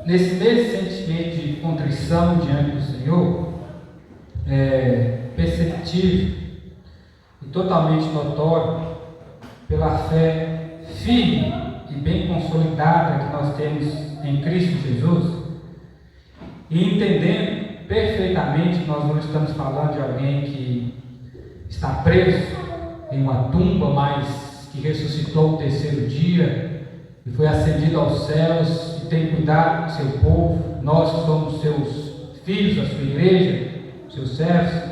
nesse mesmo sentimento de contrição diante do Senhor, perceptível e totalmente notório pela fé firme e bem consolidada que nós temos em Cristo Jesus, e entendendo perfeitamente que nós não estamos falando de alguém que está preso em uma tumba, mas que ressuscitou no terceiro dia e foi ascendido aos céus e tem cuidado do seu povo. Nós que somos seus filhos, a sua igreja, seus servos.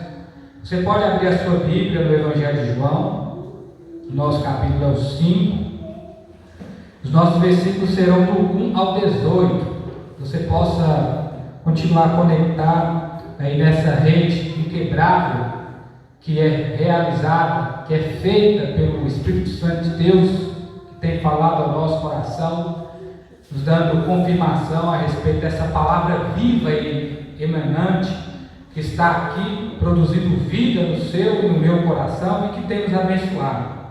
Você pode abrir a sua Bíblia no Evangelho de João, o nosso capítulo é o 5. Os nossos versículos serão do 1 ao 18. Você possa continuar conectado aí nessa rede inquebrável que é realizada, que é feita pelo Espírito Santo de Deus, que tem falado ao nosso coração, nos dando confirmação a respeito dessa palavra viva e emanante, que está aqui produzindo vida no seu e no meu coração e que tem nos abençoado.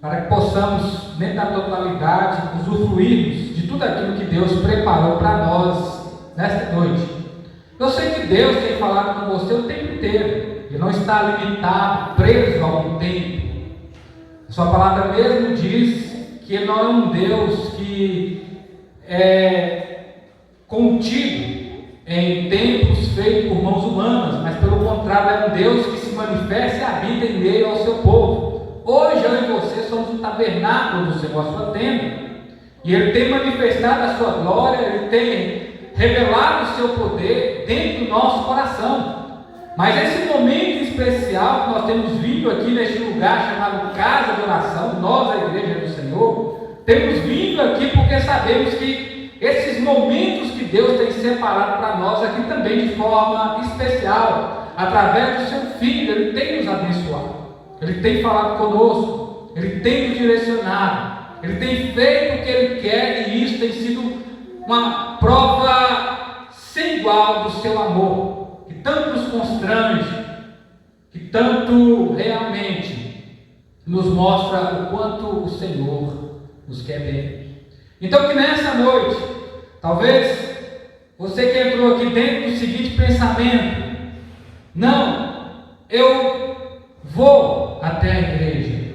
Para que possamos, dentro da totalidade, usufruirmos de tudo aquilo que Deus preparou para nós nesta noite. Eu sei que Deus tem falado com você o tempo inteiro. Ele não está limitado, preso a um tempo. A sua palavra mesmo diz que Ele não é um Deus que é contido em tempos feitos por mãos humanas, mas pelo contrário é um Deus que se manifesta e habita em meio ao seu povo. Hoje eu e você somos o tabernáculo do Senhor, a sua tenda, e Ele tem manifestado a sua glória, Ele tem revelado o seu poder dentro do nosso coração. Mas esse momento especial que nós temos vindo aqui neste lugar chamado Casa de Oração, nós, a Igreja do Senhor, temos vindo aqui porque sabemos que esses momentos que Deus tem separado para nós aqui também de forma especial, através do seu Filho, Ele tem nos abençoado, Ele tem falado conosco, Ele tem nos direcionado, Ele tem feito o que Ele quer, e isso tem sido uma prova sem igual do seu amor, que tanto nos constrange, que tanto realmente nos mostra o quanto o Senhor nos quer bem. Então que nessa noite, talvez você que entrou aqui dentro do seguinte pensamento: não, eu vou até a igreja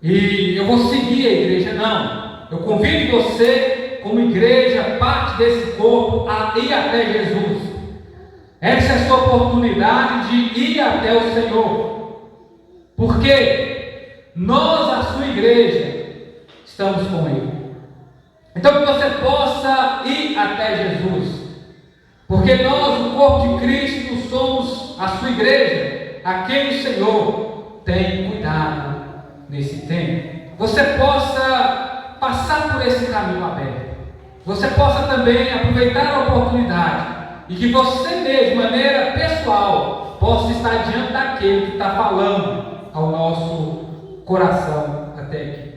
e eu vou seguir a igreja. Não, eu convido você, como igreja, parte desse corpo, a ir até Jesus. Essa é a sua oportunidade de ir até o Senhor, porque nós, a sua igreja, estamos com Ele. Então que você possa ir até Jesus, porque nós, o corpo de Cristo, somos a sua igreja, a quem o Senhor tem cuidado nesse tempo. Você possa passar por esse caminho aberto, você possa também aproveitar a oportunidade, e que você mesmo, de maneira pessoal, possa estar diante daquele que está falando ao nosso coração até aqui.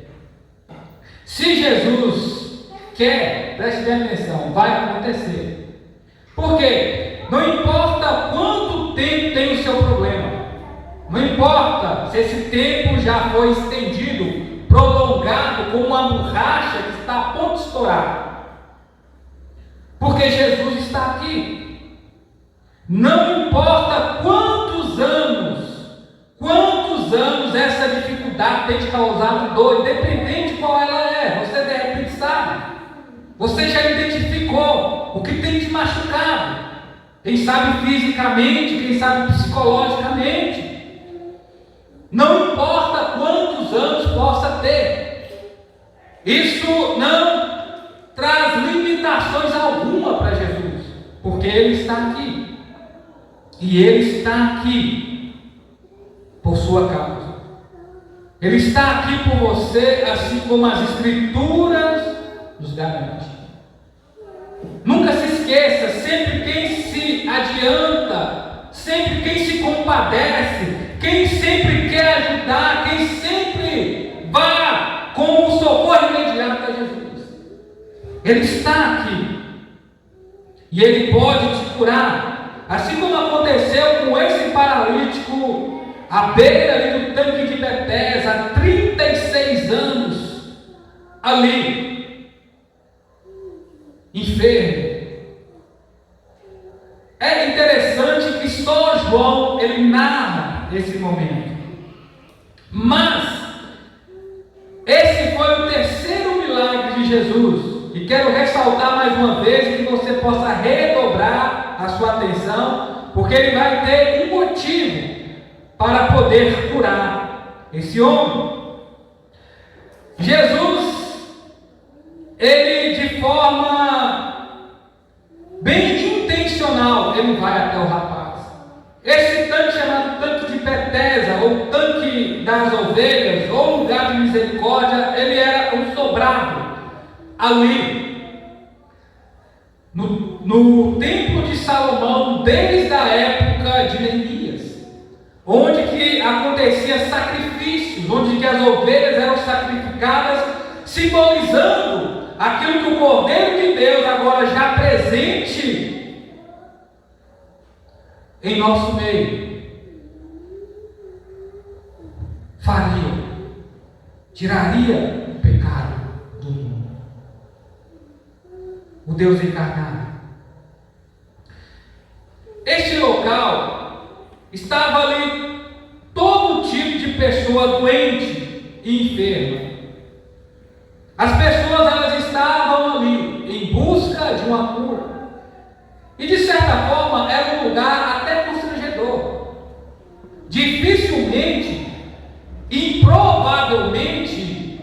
Se Jesus quer, preste bem atenção, vai acontecer. Por quê? Não importa quanto tempo tem o seu problema, não importa se esse tempo já foi estendido, prolongado, como uma borracha que está a ponto de estourar, porque Jesus está aqui. Não importa quantos anos essa dificuldade tem te causado dor, independente de qual ela é, você de repente sabe, você já identificou o que tem te machucado, quem sabe fisicamente, quem sabe psicologicamente. Não importa quantos anos possa ter, isso não traz limitações alguma para Jesus, porque Ele está aqui, e Ele está aqui por sua causa. Ele está aqui por você, assim como as Escrituras nos garantem. Nunca se esqueça, sempre quem se adianta, sempre quem se compadece, quem sempre quer ajudar, quem sempre vai com o socorro imediato a Jesus. Ele está aqui, e Ele pode te curar, assim como aconteceu com esse paralítico à beira ali do tanque de Betesda, há 36 Mas esse foi o terceiro milagre de Jesus, e quero ressaltar mais uma vez que você possa redobrar a sua atenção, porque ele vai ter um motivo para poder curar esse homem. Jesus, ele de forma bem intencional, ele vai até o rapaz. Esse tanque chamado tanque de Betesda, ou tanque das ovelhas, ou lugar de misericórdia, ele era um sobrado ali no templo de Salomão, desde a época de Neemias, onde que acontecia sacrifícios, onde que as ovelhas eram sacrificadas, simbolizando aquilo que o Cordeiro de Deus, agora já presente em nosso meio, tiraria o pecado do mundo. O Deus encarnado. Este local estava ali todo tipo de pessoa doente e enferma. As pessoas, elas estavam ali em busca de uma cura. E de certa forma era um lugar até constrangedor. Dificilmente, improvavelmente,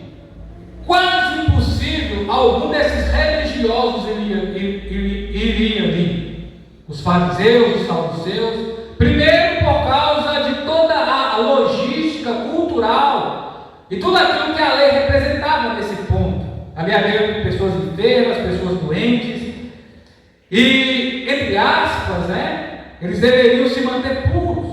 quase impossível, algum desses religiosos iria ali. Os fariseus, os saduceus, primeiro por causa de toda a logística cultural e tudo aquilo que a lei representava nesse ponto. Havia pessoas enfermas, pessoas doentes. E, entre aspas, eles deveriam se manter puros.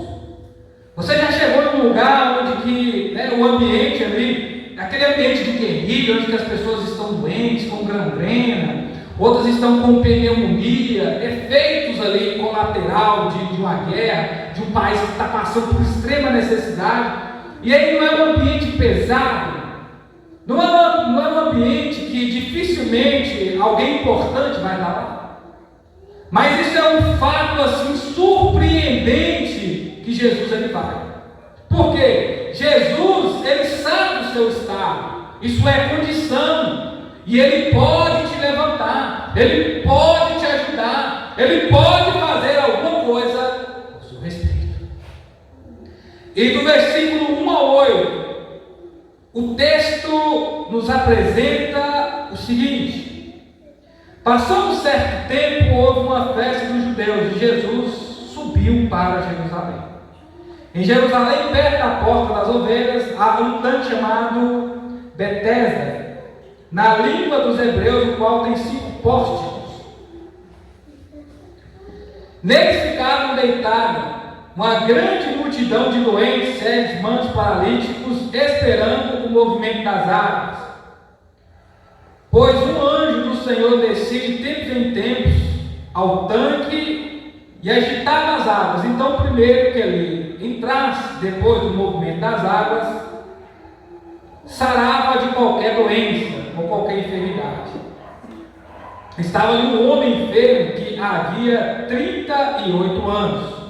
Você já chegou em um lugar onde que, o ambiente ali, aquele ambiente de guerrilha, onde que as pessoas estão doentes, com gangrena, outras estão com pneumonia, efeitos ali colateral de uma guerra, de um país que está passando por extrema necessidade. E aí não é um ambiente pesado, não é um ambiente que dificilmente alguém importante vai estar lá. Mas isso é um fato assim surpreendente que Jesus ele vai. Por quê? Jesus, ele sabe o seu estado. Isso é condição. E ele pode te levantar. Ele pode te ajudar. Ele pode fazer alguma coisa ao seu respeito. E do versículo 1 ao 8, o texto nos apresenta o seguinte: passando certo tempo, houve uma festa dos judeus e Jesus subiu para Jerusalém. Em Jerusalém, perto da porta das ovelhas, há um tanque chamado Betesda, na língua dos hebreus, o qual tem 5 pórticos. Neles ficaram deitados uma grande multidão de doentes, cegos, mancos, paralíticos, esperando o movimento das águas. Pois um anjo do Senhor descia de tempos em tempos ao tanque e agitava as águas. Então, primeiro que ele entrasse, depois do movimento das águas, sarava de qualquer doença ou qualquer enfermidade. Estava ali um homem enfermo que havia 38 anos.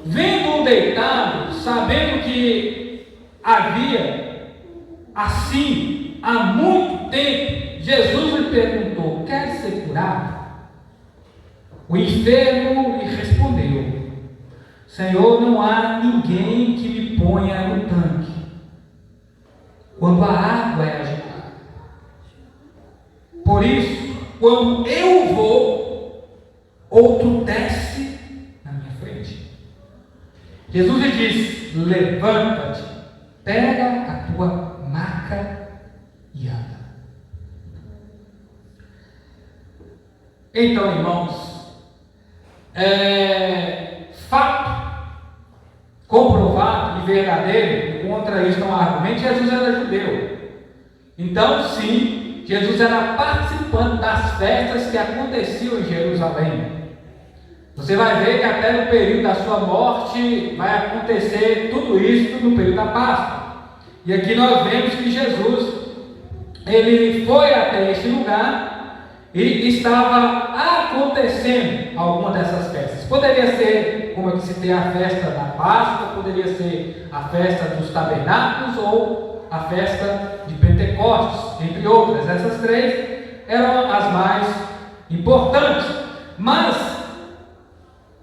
Vendo-o deitado, sabendo que havia assim há muito tempo, Jesus lhe perguntou: quer ser curado? O enfermo lhe respondeu: Senhor, não há ninguém que me ponha no tanque quando a água é agitada. Por isso, quando eu vou, outro desce na minha frente. Jesus lhe disse: levanta-te, pega a tua maca e anda. Então, irmãos, fato comprovado e verdadeiro, contra isso não há argumento. Jesus era judeu. Então, sim, Jesus era participante das festas que aconteciam em Jerusalém. Você vai ver que até no período da sua morte vai acontecer tudo isso no período da Páscoa. E aqui nós vemos que Jesus, ele foi até este lugar e estava acontecendo alguma dessas festas. Poderia ser, como eu citei, a festa da Páscoa, poderia ser a festa dos tabernáculos ou a festa de Pentecostes, entre outras. Essas três eram as mais importantes. Mas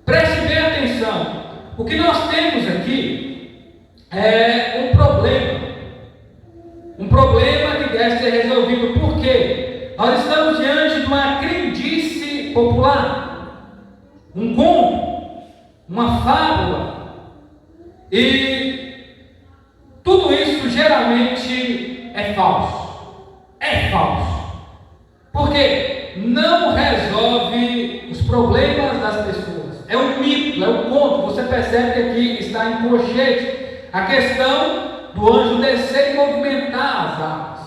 preste bem atenção, o que nós temos aqui é um problema que deve ser resolvido. Por quê? Nós estamos diante de uma crendice popular, um conto, uma fábula, e tudo isso geralmente é falso. É falso. Porque não resolve os problemas das pessoas. É um mito, é um conto. Você percebe que aqui está em colchete a questão do anjo descer e movimentar as águas.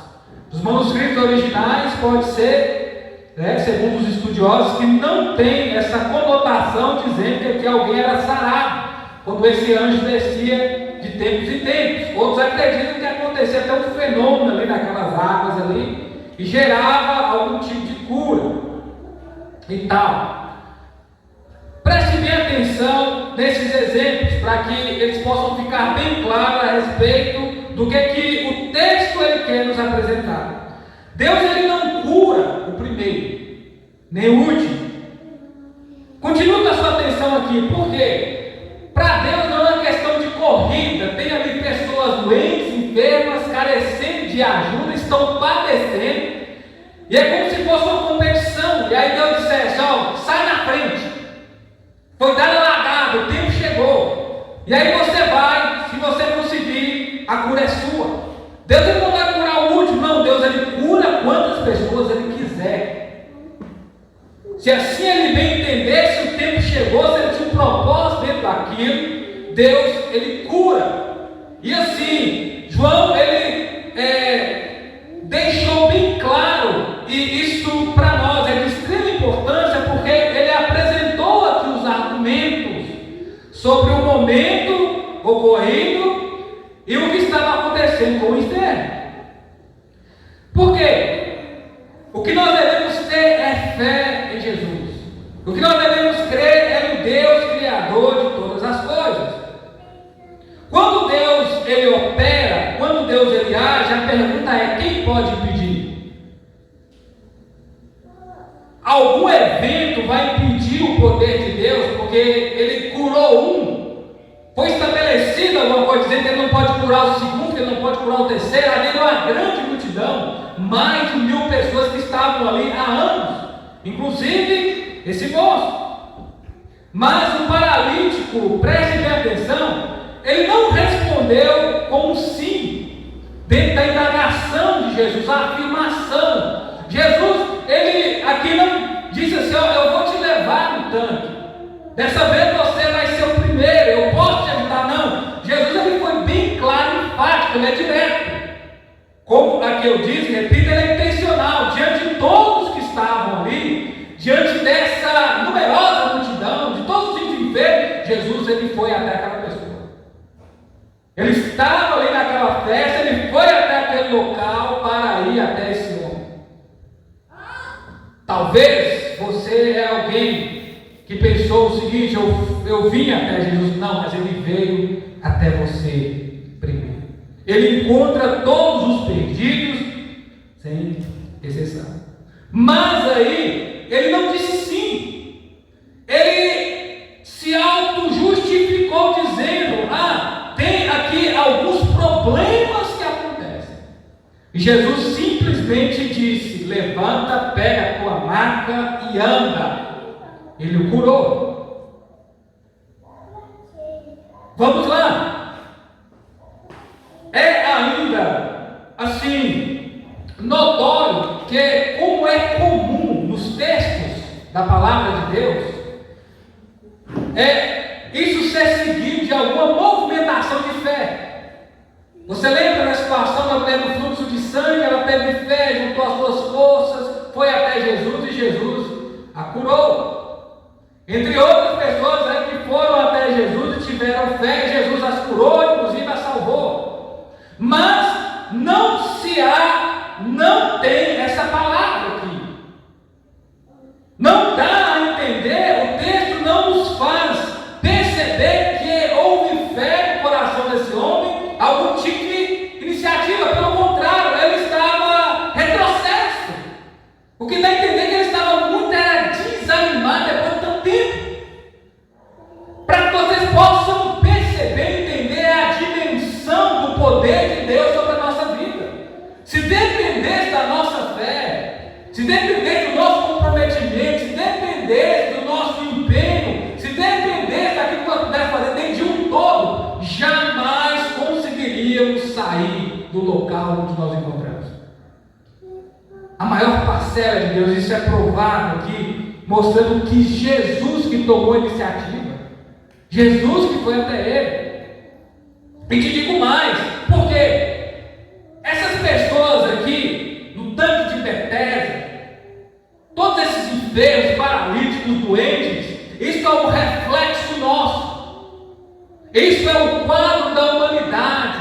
Os manuscritos originais pode ser, segundo os estudiosos, que não tem essa conotação dizendo que aqui alguém era sarado quando esse anjo descia de tempos em tempos. Outros acreditam que acontecia até um fenômeno ali naquelas águas ali e gerava algum tipo de cura e tal. Preste bem atenção nesses exemplos para que eles possam ficar bem claros a respeito do que o texto ele quer nos apresentar. Deus ele não cura o primeiro, nem o último. Continue com a sua atenção aqui, porque para Deus não é uma questão de corrida. Tem ali pessoas doentes, enfermas, carecendo de ajuda, estão padecendo, e é como se fosse uma competição. E aí Deus dissesse: ó, sai na frente, foi dada a largada, o tempo chegou, e aí você vai, se você conseguir, a cura é sua. Deus ele não vai curar o último, não. Deus ele cura quantas pessoas ele quiser. Se assim ele bem entender, se o tempo chegou, se ele tinha um propósito dentro daquilo, Deus ele cura. E assim, João ele deixou bem claro, e isso para nós é de extrema importância, porque ele apresentou aqui os argumentos sobre o momento ocorrido e o que estava acontecendo com o inferno. Por quê? O que nós devemos ter é fé em Jesus. O que nós devemos crer é no Deus Criador de todas as coisas. Quando Deus ele opera, quando Deus ele age, a pergunta é: quem pode impedir? Algum evento vai impedir o poder de Deus porque ele curou um? Foi estabelecido alguma coisa dizendo que ele não pode curar o segundo, que ele não pode curar o terceiro? Havia uma grande multidão, mais de 1000 pessoas que estavam ali há anos, inclusive esse moço. Mas o paralítico, preste bem atenção, ele não respondeu com um sim dentro da indagação de Jesus, a afirmação. Jesus, ele aqui não disse assim: ó, eu vou te levar no tanque, dessa vez você vai ser o primeiro, eu posso te ajudar. Não, Jesus ele foi bem claro e enfático, ele é direto. Como aqui eu disse, repito, ele é intencional. Diante de todos que estavam ali, diante dessa numerosa multidão, de todos os tipos de enfermos, Jesus ele foi até aquela pessoa. Ele estava ali naquela festa, ele foi até aquele local para ir até esse homem. Talvez você é alguém que pensou o seguinte: eu vim até Jesus. Não, mas ele veio até você primeiro. Ele encontra todos os perdidos, sem exceção. Mas aí, ele não disse sim. Ele se auto-justificou dizendo: tem aqui alguns problemas que acontecem. E Jesus simplesmente disse: levanta, pega a tua maca e anda. Ele o curou. Vamos lá. É ainda assim notório que, como é comum nos textos da palavra de Deus, isso ser seguido de alguma movimentação de fé. Você lembra da situação da mulher do fluxo de sangue? Ela teve fé, juntou as suas forças, foi até Jesus e Jesus a curou. Entre outras pessoas que foram até Jesus e tiveram fé, Jesus as curou, inclusive as salvou. Mas não tem essa palavra aqui. Não dá a entender, o texto não nos faz perceber que houve fé no coração desse homem sair do local onde nós encontramos. A maior parcela de Deus, isso é provado aqui, mostrando que Jesus que tomou a iniciativa, Jesus que foi até ele. E te digo mais, porque essas pessoas aqui, no tanque de Betesda, todos esses enfermos, paralíticos, doentes, isso é um reflexo nosso. Isso é o quadro da humanidade.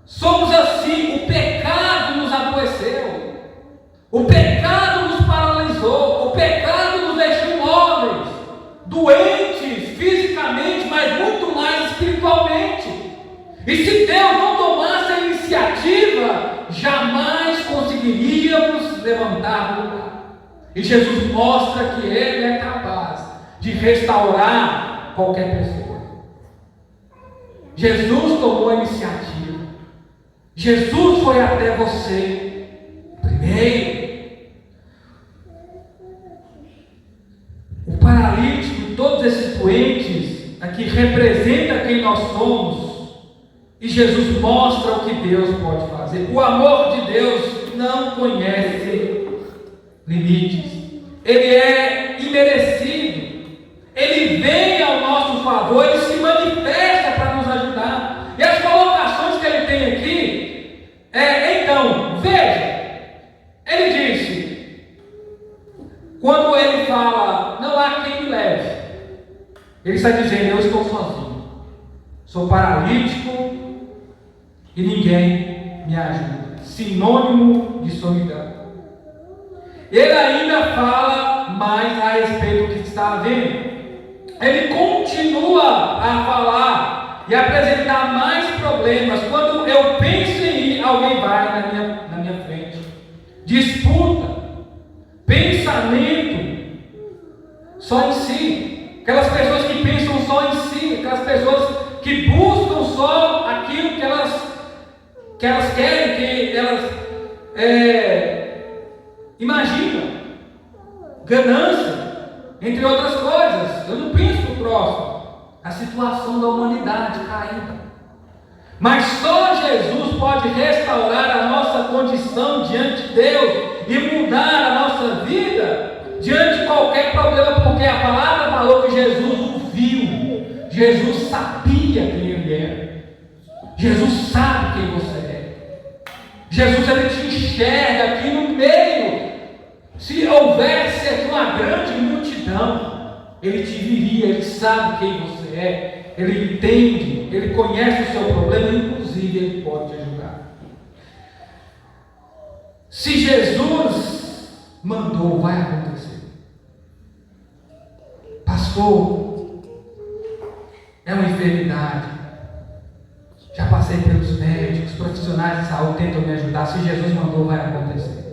Somos assim, o pecado nos adoeceu, o pecado nos paralisou, o pecado nos deixou imóveis, doentes fisicamente, mas muito mais espiritualmente. E se Deus não tomasse a iniciativa, jamais conseguiríamos levantar do lugar. E Jesus mostra que Ele é capaz de restaurar qualquer pessoa. Jesus tomou a iniciativa. Jesus foi até você primeiro. O paralítico e todos esses doentes aqui representam quem nós somos. E Jesus mostra o que Deus pode fazer. O amor de Deus não conhece limites. Ele é imerecido. Ele vem ao nosso favor, ele se manifesta para nos ajudar. E as colocações que ele tem aqui então, veja, ele disse, quando ele fala, não há quem me leve, ele está dizendo, eu estou sozinho, sou paralítico e ninguém me ajuda. Sinônimo de solidão. Ele ainda fala mais a respeito do que está havendo. Ele continua a falar e apresentar mais problemas. Quando eu penso em ir, alguém vai na minha frente. Disputa, pensamento só em si. Aquelas pessoas que pensam só em si, aquelas pessoas que buscam só aquilo que elas querem, que elas imaginam. Ganância, entre outras coisas. Eu não penso no próximo. A situação da humanidade caída. Mas só Jesus pode restaurar a nossa condição diante de Deus e mudar a nossa vida diante de qualquer problema, porque a palavra falou que Jesus o viu. Jesus sabia quem ele era. Jesus sabe quem você é. Jesus, ele te enxerga aqui no meio. Se houvesse aqui uma grande multidão, ele te viria, ele sabe quem você é, ele entende, ele conhece o seu problema, inclusive ele pode te ajudar. Se Jesus mandou, vai acontecer. Pastor, é uma enfermidade. Já passei pelos médicos, profissionais de saúde tentam me ajudar. Se Jesus mandou, vai acontecer.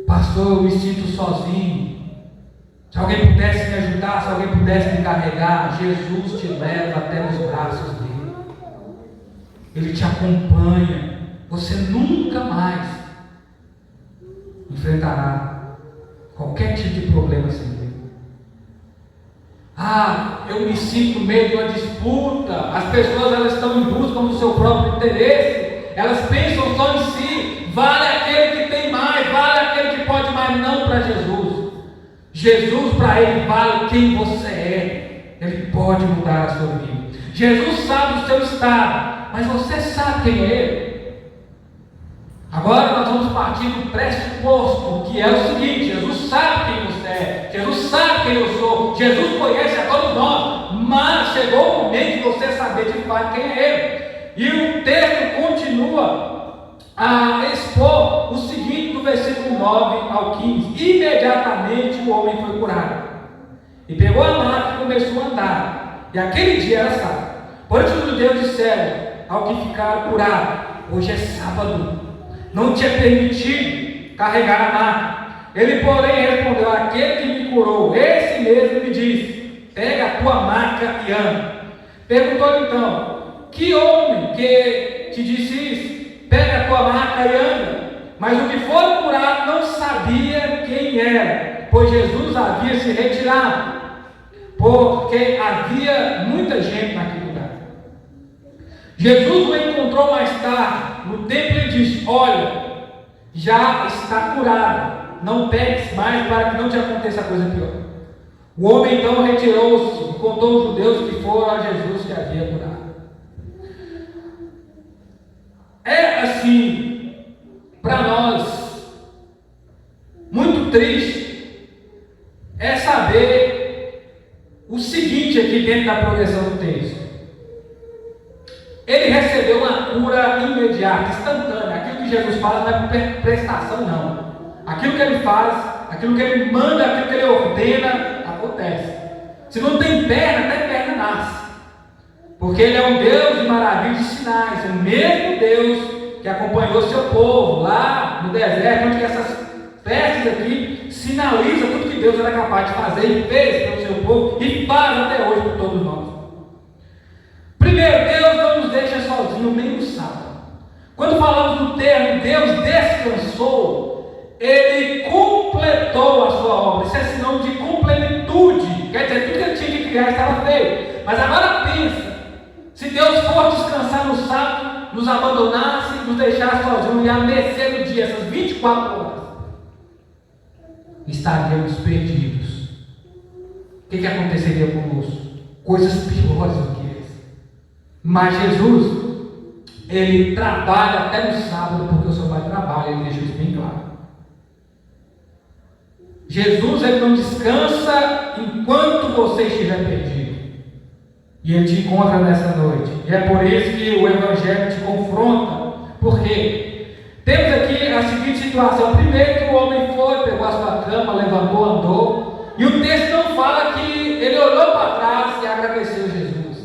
Pastor, eu me sinto sozinho. Se alguém pudesse me ajudar, se alguém pudesse me carregar, Jesus te leva até os braços dele. Ele te acompanha. Você nunca mais enfrentará qualquer tipo de problema sem ele. Eu me sinto no meio de uma disputa. As pessoas, elas estão em busca do seu próprio interesse. Elas pensam só em si. Vale aquele que tem mais, vale aquele que pode mais. Não para Jesus. Jesus, para ele, vale quem você é. Ele pode mudar a sua vida. Jesus sabe o seu estado, mas você sabe quem é ele. Agora nós vamos partir do pressuposto, que é o seguinte: Jesus sabe quem você é, Jesus sabe quem eu sou, Jesus conhece a todos nós, mas chegou o momento de você saber de fato quem é ele. E o texto continua a expor o seguinte, do versículo 9 ao 15: imediatamente o homem foi curado, e pegou a maca e começou a andar, e aquele dia era sábado. Por isso os judeus disseram ao que ficaram curados: hoje é sábado, não te é permitido carregar a maca. Ele, porém, respondeu: aquele que me curou, esse mesmo me disse: pega a tua maca e anda. Perguntou então: que homem que te disse isso? Pega a tua maca e anda. Mas o que foi curado não sabia quem era, pois Jesus havia se retirado, porque havia muita gente naquele lugar. Jesus o encontrou encontrou mais tarde no templo e disse: olha, já está curado, não peques mais para que não te aconteça coisa pior. O homem então retirou-se e contou aos judeus que foram a Jesus que havia curado. É assim, para nós, muito triste, é saber o seguinte aqui dentro da progressão do texto. Ele recebeu uma cura imediata, instantânea. Aquilo que Jesus faz não é por prestação, não. Aquilo que ele faz, aquilo que ele manda, aquilo que ele ordena, acontece. Se não tem perna, até perna nasce. Porque ele é um Deus de maravilhas e sinais. O mesmo Deus que acompanhou seu povo lá no deserto, onde essas festas aqui sinalizam tudo que Deus era capaz de fazer e fez pelo seu povo e faz até hoje por todos nós. Primeiro, Deus não nos deixa sozinhos nem no sábado. Quando falamos do termo Deus descansou, Ele completou a sua obra. Isso é sinal de completude. Quer dizer, tudo que Ele tinha que criar estava feito. Mas agora pensa, se Deus for descansar no sábado, nos abandonasse, nos deixasse sozinhos e amanhecer no dia, essas 24 horas, estaríamos perdidos. O que aconteceria conosco? Coisas piores do que essa. Mas Jesus, Ele trabalha até no sábado, porque o seu Pai trabalha, Ele deixa isso bem claro. Jesus, Ele não descansa enquanto você estiver perdido. E Ele te encontra nessa noite. E é por isso que o Evangelho te confronta. Por quê? Temos aqui a seguinte situação. Primeiro que o homem foi, pegou a sua cama, levantou, andou. E o texto não fala que ele olhou para trás e agradeceu Jesus.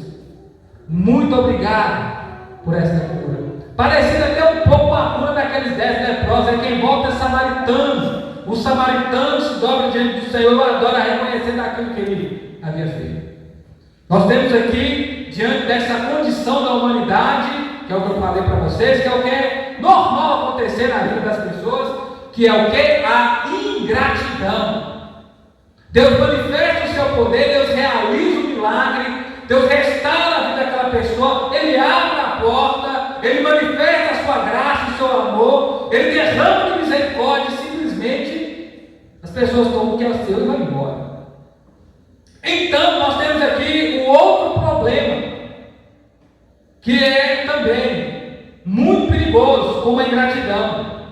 Muito obrigado por esta cura. Parecido até um pouco com a cura daqueles 10 leprosos. É quem volta é samaritano. O samaritano se dobra diante do Senhor e adora reconhecendo aquilo que Ele havia feito. Nós temos aqui, diante dessa condição da humanidade, que é o que eu falei para vocês, que é o que é normal acontecer na vida das pessoas, que é o que? A ingratidão. Deus manifesta o seu poder, Deus realiza o milagre, Deus restaura a vida daquela pessoa, Ele abre a porta, Ele manifesta a sua graça, o seu amor, Ele derrama de misericórdia, e simplesmente as pessoas tomam o que é seu e vão embora. Então, nós temos aqui um outro problema, que é também muito perigoso, como a ingratidão,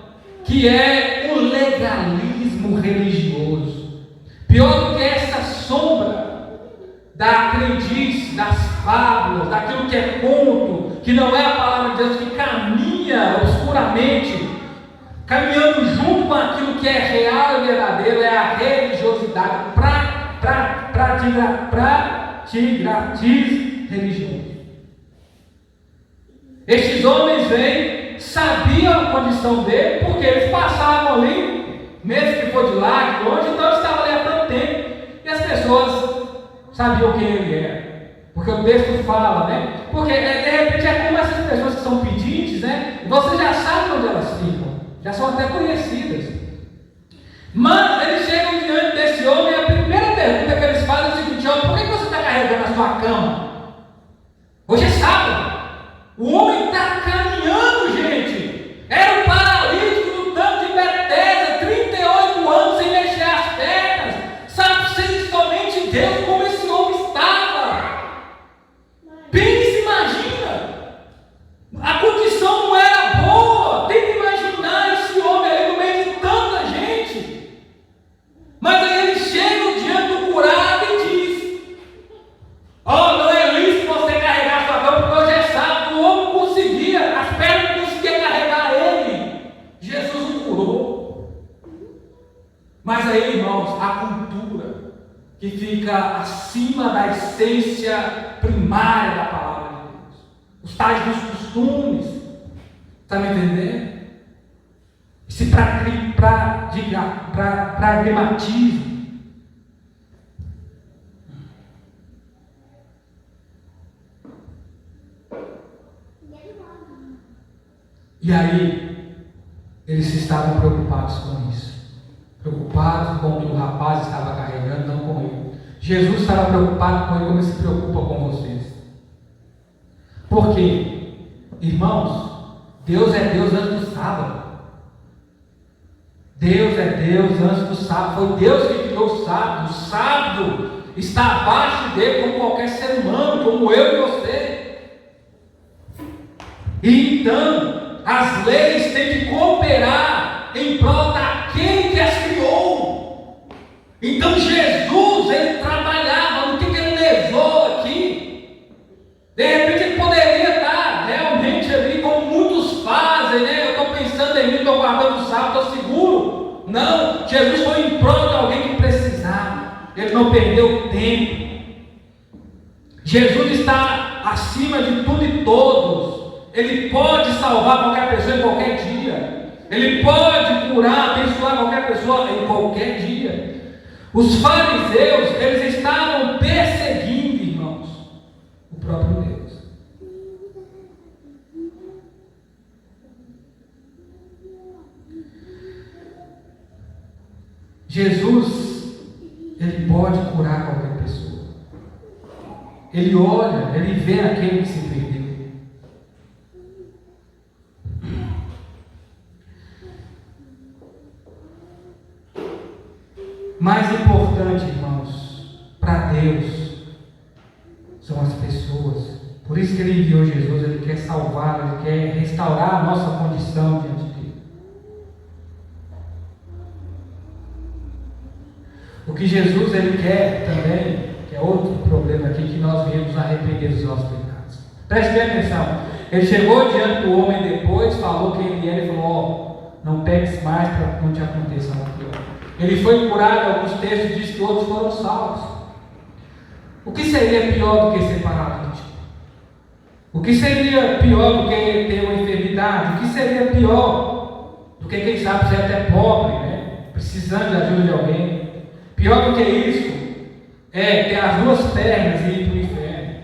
que é o legalismo religioso. Pior do que essa sombra da crendice, das fábulas, daquilo que é conto, que não é a palavra de Deus, que caminha obscuramente, caminhando junto com aquilo que é real e verdadeiro, é a religiosidade praticatismo religioso. Estes homens vêm, sabiam a condição dele, porque eles passavam ali, mesmo que for de lá, de longe, então eles estavam ali há tanto tempo, e as pessoas sabiam quem ele era, porque o texto fala, né? Porque de repente é como essas pessoas que são pedintes, né? Você já sabe onde elas ficam, já são até conhecidas. Mas eles chegam diante desse homem e a primeira pergunta que eles fazem é o seguinte: por que você está carregando a sua cama? Hoje é sábado. O homem está caminhando, gente. Era um paralítico do tanque de Betesda, 38 anos sem mexer as pernas. Sabe, sem somente Deus como esse homem estava. Pense, imagina. A condição não era boa. Tem que imaginar esse homem ali no meio de tanta gente. Mas aí eles chegam diante do curado e diz: não é lícito você carregar sua cama, porque hoje é sábado. O homem conseguia, as pernas não conseguiam carregar ele. Jesus o curou. Mas aí, irmãos, a cultura que fica acima da essência primária da palavra de Deus, os tais dos costumes, está me entendendo? Esse pragmatismo. E aí, eles estavam preocupados com isso. Preocupados com o que o rapaz estava carregando, não com ele. Jesus estava preocupado com ele como ele se preocupa com vocês. Por quê? Irmãos, Deus é Deus antes do sábado. Deus é Deus antes do sábado. Foi Deus que criou o sábado. O sábado está abaixo dele, como qualquer ser humano, como eu e você. E então, as leis têm que cooperar em prol daquele que as criou. Então, Jesus, ele trabalhava no que ele levou aqui. De repente, ele poderia estar realmente ali, como muitos fazem, né? Eu estou pensando em mim, estou guardando o sábado, estou seguro. Não, Jesus foi em prol de alguém que precisava. Ele não perdeu tempo. Jesus está acima de tudo e todos. Ele pode salvar qualquer pessoa em qualquer dia. Ele pode curar, abençoar qualquer pessoa em qualquer dia. Os fariseus, eles estavam perseguindo, irmãos, o próprio Deus. Jesus, ele pode curar qualquer pessoa. Ele olha, ele vê aquele que se perdeu. Mais importante, irmãos, para Deus são as pessoas. Por isso que ele enviou Jesus. Ele quer salvar, ele quer restaurar a nossa condição diante dele. O que Jesus ele quer também, que é outro problema aqui, que nós viemos arrepender dos nossos pecados. Preste bem atenção. Ele chegou diante do homem depois, falou quem ele era e falou: ó, não peques mais para que não te aconteça nada pior. Ele foi curado, alguns textos dizem que outros foram salvos. O que seria pior do que ser paralítico? O que seria pior do que ter uma enfermidade? O que seria pior do que, quem sabe, ser até pobre, né? Precisando de ajuda de alguém? Pior do que isso é ter as duas pernas e ir para o inferno.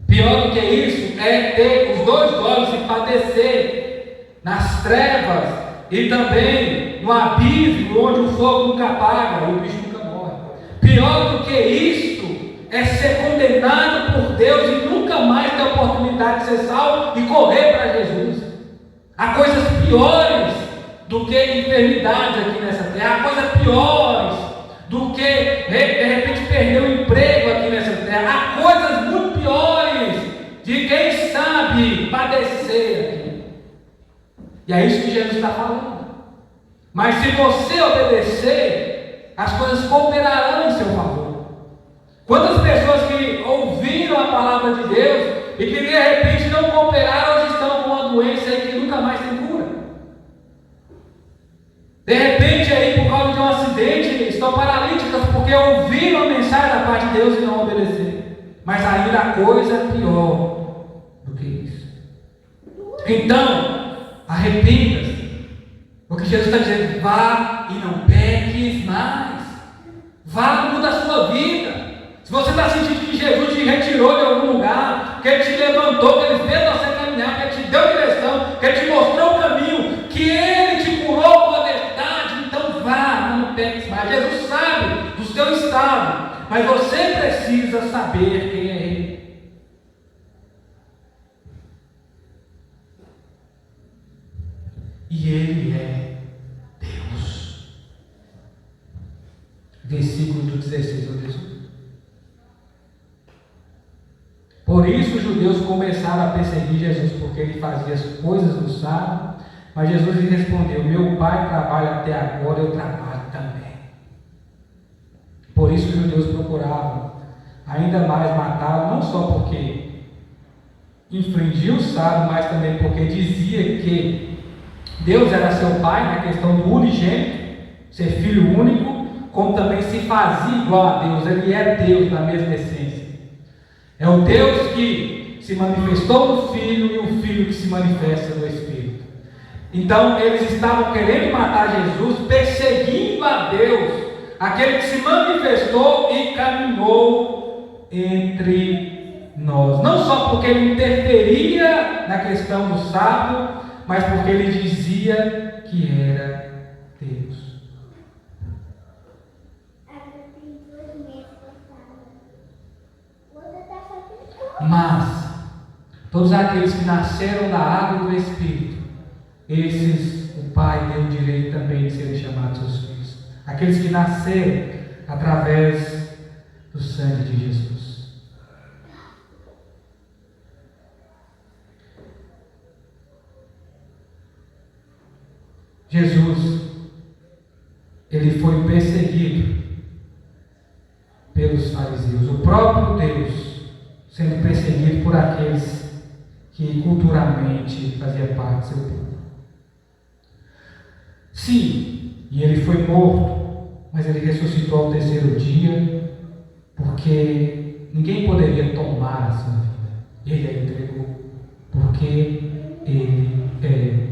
Pior do que isso é ter os dois olhos e padecer nas trevas e também no abismo onde o fogo nunca apaga e o bicho nunca morre. Pior do que isso é ser condenado por Deus e nunca mais ter a oportunidade de ser salvo e correr para Jesus. Há coisas piores do que enfermidade aqui nessa terra. Há coisas piores do que de repente perder o emprego aqui nessa terra. Há coisas muito piores de quem sabe padecer aqui. E é isso que Jesus está falando. Mas se você obedecer, as coisas cooperarão em seu favor. Quantas pessoas que ouviram a palavra de Deus e que de repente não cooperaram, hoje estão com uma doença aí que nunca mais tem cura. De repente aí, por causa de um acidente, estão paralíticas porque ouviram a mensagem da parte de Deus e não obedeceram. Mas ainda há coisa pior do que isso. Então, arrependa-se. O que Jesus está dizendo: vá e não peques mais. Vá, muda a sua vida. Se você está sentindo que Jesus te retirou de algum lugar, que Ele te levantou, que Ele fez você caminhar, que Ele te deu direção, que Ele te mostrou o caminho, que Ele te curou com a verdade, então vá, não peques mais. Jesus sabe do seu estado, mas você precisa saber quem é Ele. E Ele é Deus. Versículo do 16 ao 18. Por isso os judeus começaram a perseguir Jesus, porque ele fazia as coisas no sábado. Mas Jesus lhe respondeu: meu Pai trabalha até agora, eu trabalho também. Por isso os judeus procuravam ainda mais matá-lo, não só porque infringia o sábado, mas também porque dizia que Deus era seu Pai, na questão do unigênito, ser filho único, como também se fazia igual a Deus. Ele é Deus na mesma essência. É o Deus que se manifestou no Filho e o Filho que se manifesta no Espírito. Então eles estavam querendo matar Jesus, perseguindo a Deus, aquele que se manifestou e caminhou entre nós. Não só porque ele interferia na questão do sábado, mas porque ele dizia que era Deus. Mas Todos aqueles que nasceram da água e do Espírito, esses o Pai deu o direito também de serem chamados seus filhos. Aqueles que nasceram através do sangue de Jesus. Jesus, ele foi perseguido pelos fariseus, o próprio Deus sendo perseguido por aqueles que culturalmente faziam parte do seu povo. Sim, e ele foi morto, mas ele ressuscitou ao terceiro dia, porque ninguém poderia tomar a sua vida. Ele a entregou, porque ele é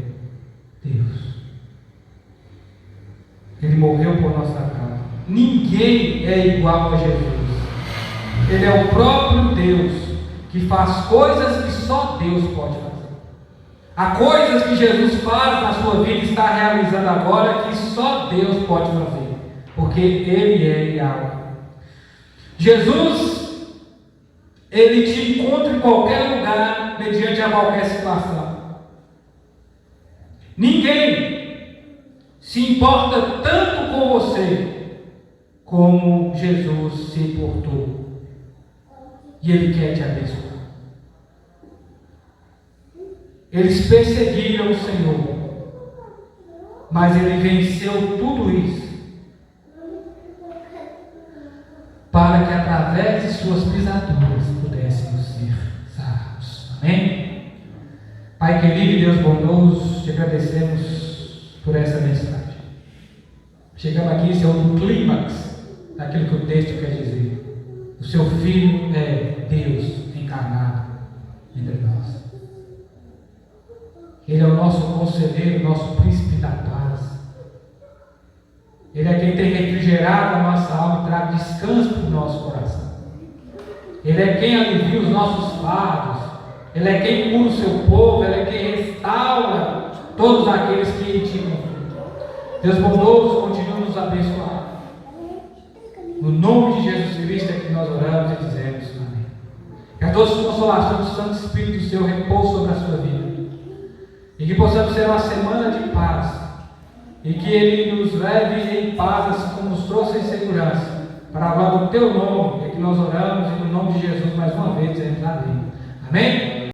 Deus. Ele morreu por nossa causa. Ninguém é igual a Jesus. Ele é o próprio Deus que faz coisas que só Deus pode fazer. Há coisas que Jesus faz na sua vida e está realizando agora que só Deus pode fazer, porque Ele é real. Jesus, Ele te encontra em qualquer lugar, mediante a qualquer situação. Ninguém se importa tanto com você como Jesus se importou. E Ele quer te abençoar. Eles perseguiram o Senhor, mas Ele venceu tudo isso para que através de suas pisaduras pudéssemos ser sarados. Amém? Pai querido, Deus bondoso, te agradecemos por essa mensagem. Chegamos aqui, Senhor, no clímax daquilo que o texto quer dizer. O seu Filho é Deus encarnado entre nós. Ele é o nosso conselheiro, o nosso príncipe da paz. Ele é quem tem refrigerado a nossa alma e trago descanso para o nosso coração. Ele é quem alivia os nossos fardos. Ele é quem cura o seu povo. Ele é quem restaura todos aqueles que te confiam. Deus bondoso, continua nos abençoar. No nome de Jesus Cristo é que nós oramos e dizemos amém. Que a doce consolação do Santo Espírito do Seu repouse sobre a sua vida. E que possamos ter uma semana de paz. E que Ele nos leve em paz, assim como nos trouxe em segurança. Para a glória do Teu nome, é que nós oramos e no nome de Jesus mais uma vez dizemos amém. Amém?